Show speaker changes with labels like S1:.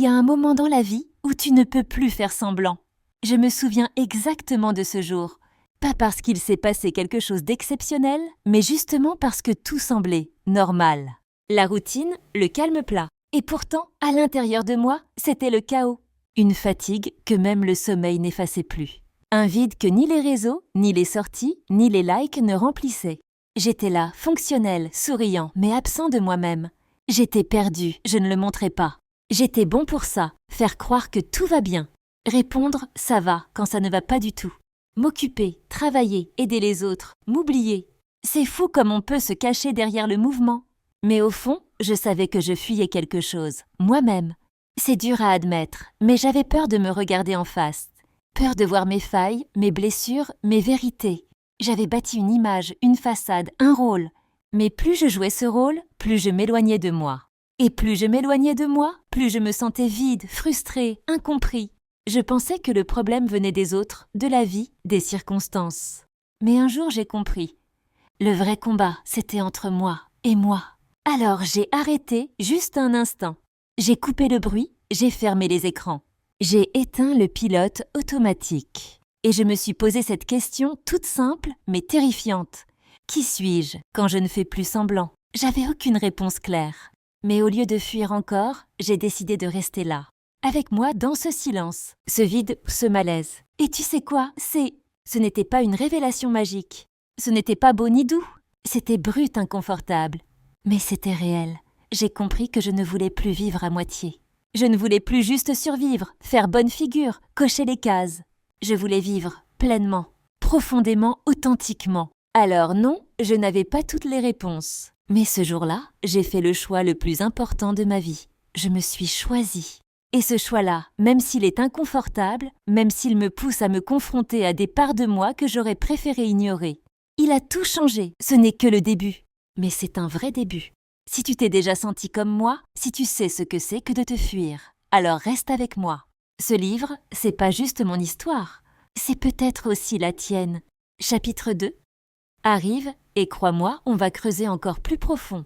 S1: y a un moment dans la vie où tu ne peux plus faire semblant. Je me souviens exactement de ce jour. Pas parce qu'il s'est passé quelque chose d'exceptionnel, mais justement parce que tout semblait normal. La routine, le calme plat. Et pourtant, à l'intérieur de moi, c'était le chaos. Une fatigue que même le sommeil n'effaçait plus. Un vide que ni les réseaux, ni les sorties, ni les likes ne remplissaient. J'étais là, fonctionnel, souriant, mais absent de moi-même. J'étais perdu, je ne le montrais pas. J'étais bon pour ça, faire croire que tout va bien. Répondre, ça va, quand ça ne va pas du tout. M'occuper, travailler, aider les autres, m'oublier. C'est fou comme on peut se cacher derrière le mouvement. Mais au fond, je savais que je fuyais quelque chose, moi-même. C'est dur à admettre, mais j'avais peur de me regarder en face. Peur de voir mes failles, mes blessures, mes vérités. J'avais bâti une image, une façade, un rôle. Mais plus je jouais ce rôle, plus je m'éloignais de moi. Et plus je m'éloignais de moi, plus je me sentais vide, frustrée, incompris. Je pensais que le problème venait des autres, de la vie, des circonstances. Mais un jour j'ai compris. Le vrai combat, c'était entre moi et moi. Alors j'ai arrêté juste un instant. J'ai coupé le bruit, j'ai fermé les écrans. J'ai éteint le pilote automatique. Et je me suis posé cette question toute simple mais terrifiante. Qui suis-je quand je ne fais plus semblant? J'avais aucune réponse claire. Mais au lieu de fuir encore, j'ai décidé de rester là. Avec moi dans ce silence, ce vide, ce malaise. Et tu sais quoi? Ce n'était pas une révélation magique. Ce n'était pas beau ni doux. C'était brut inconfortable. Mais c'était réel. J'ai compris que je ne voulais plus vivre à moitié. Je ne voulais plus juste survivre, faire bonne figure, cocher les cases. Je voulais vivre pleinement, profondément, authentiquement. Alors non, je n'avais pas toutes les réponses. Mais ce jour-là, j'ai fait le choix le plus important de ma vie. Je me suis choisie. Et ce choix-là, même s'il est inconfortable, même s'il me pousse à me confronter à des parts de moi que j'aurais préféré ignorer, il a tout changé. Ce n'est que le début. Mais c'est un vrai début. Si tu t'es déjà senti comme moi, si tu sais ce que c'est que de te fuir, alors reste avec moi. Ce livre, c'est pas juste mon histoire, c'est peut-être aussi la tienne. Chapitre 2. Arrive, et crois-moi, on va creuser encore plus profond.